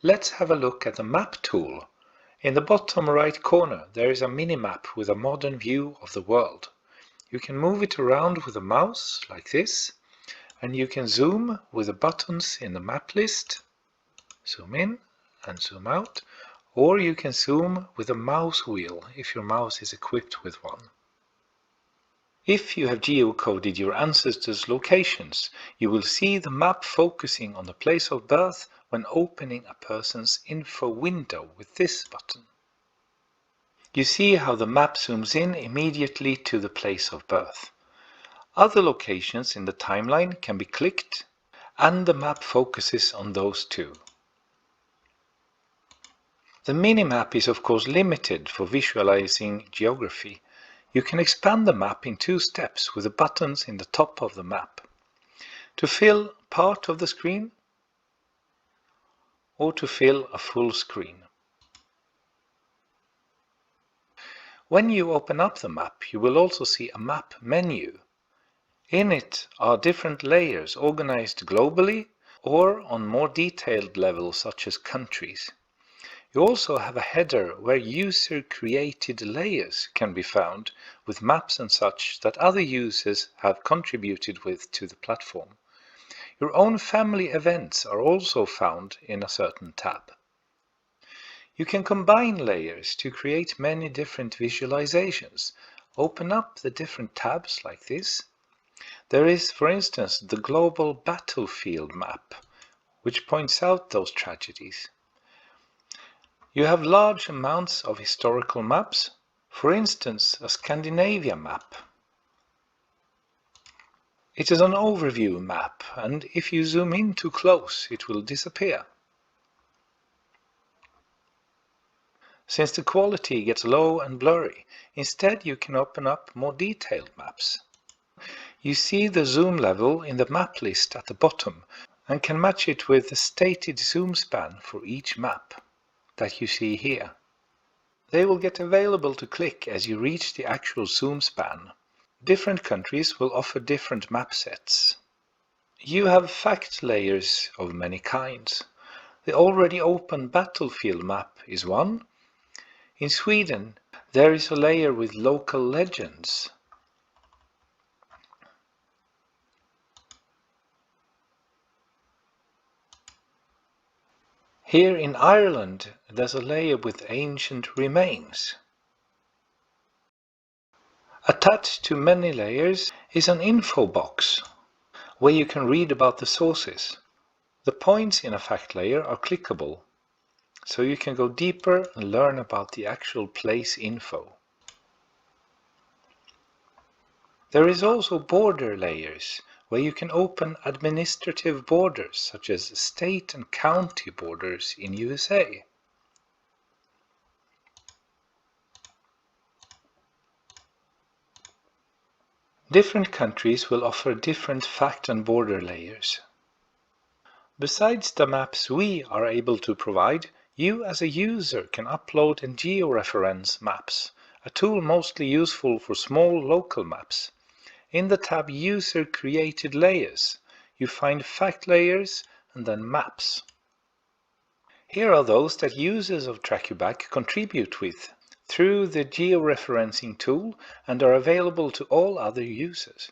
Let's have a look at the Map tool. In the bottom right corner there is a mini-map with a modern view of the world. You can move it around with a mouse, like this, and you can zoom with the buttons in the map list. Zoom in and zoom out, or you can zoom with a mouse wheel if your mouse is equipped with one. If you have geocoded your ancestors' locations, you will see the map focusing on the place of birth when opening a person's info window with this button. You see how the map zooms in immediately to the place of birth. Other locations in the timeline can be clicked, and the map focuses on those too. The minimap is of course limited for visualizing geography. You can expand the map in 2 steps with the buttons in the top of the map. To fill part of the screen or to fill a full screen. When you open up the map, you will also see a map menu. In it are different layers organized globally or on more detailed levels such as countries. You also have a header where user-created layers can be found with maps and such that other users have contributed with to the platform. Your own family events are also found in a certain tab. You can combine layers to create many different visualizations. Open up the different tabs like this. There is, for instance, the global battlefield map, which points out those tragedies. You have large amounts of historical maps, for instance a Scandinavia map. It is an overview map, and if you zoom in too close it will disappear. Since the quality gets low and blurry, instead you can open up more detailed maps. You see the zoom level in the map list at the bottom and can match it with the stated zoom span for each map that you see here. They will get available to click as you reach the actual zoom span. Different countries will offer different map sets. You have fact layers of many kinds. The already open battlefield map is one. In Sweden there is a layer with local legends. Here in Ireland there's a layer with ancient remains. Attached to many layers is an info box where you can read about the sources. The points in a fact layer are clickable, so you can go deeper and learn about the actual place info. There is also border layers where you can open administrative borders such as state and county borders in USA. Different countries will offer different fact and border layers. Besides the maps we are able to provide, you as a user can upload and georeference maps, a tool mostly useful for small local maps. In the tab User Created Layers, you find fact layers and then maps. Here are those that users of Trackuback contribute with through the georeferencing tool and are available to all other users.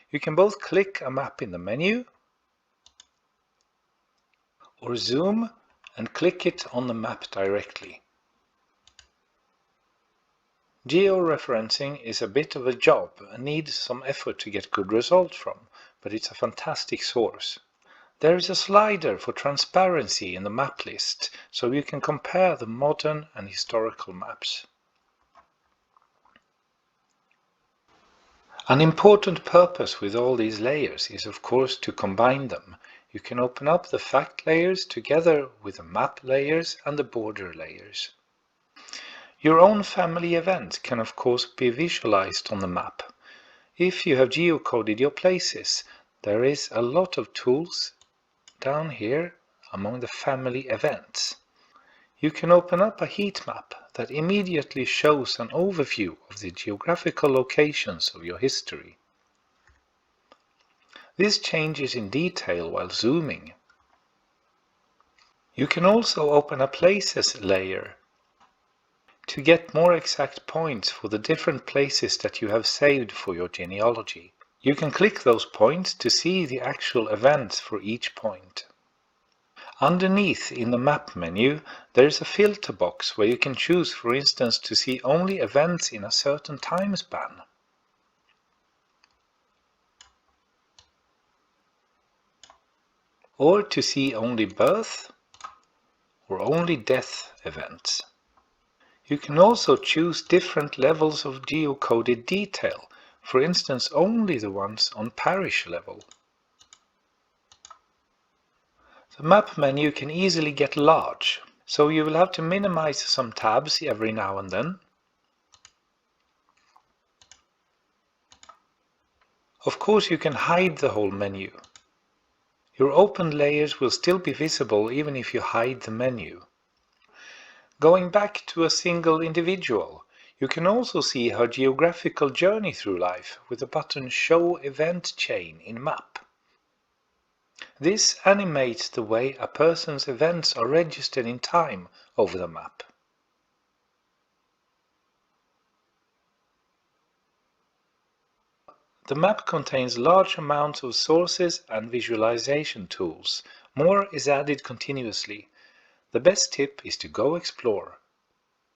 You can both click a map in the menu or zoom and click it on the map directly. Georeferencing is a bit of a job and needs some effort to get good results from, but it's a fantastic source. There is a slider for transparency in the map list, so you can compare the modern and historical maps. An important purpose with all these layers is of course to combine them. You can open up the fact layers together with the map layers and the border layers. Your own family event can of course be visualized on the map. If you have geocoded your places, there is a lot of tools down here among the family events. You can open up a heat map that immediately shows an overview of the geographical locations of your history. This changes in detail while zooming. You can also open a places layer to get more exact points for the different places that you have saved for your genealogy. You can click those points to see the actual events for each point. Underneath in the map menu, there is a filter box where you can choose, for instance, to see only events in a certain time span. Or to see only birth or only death events. You can also choose different levels of geocoded detail, for instance only the ones on parish level. The map menu can easily get large, so you will have to minimize some tabs every now and then. Of course, you can hide the whole menu. Your opened layers will still be visible even if you hide the menu. Going back to a single individual, you can also see her geographical journey through life with the button Show Event Chain in Map. This animates the way a person's events are registered in time over the map. The map contains large amounts of sources and visualization tools. More is added continuously. The best tip is to go explore.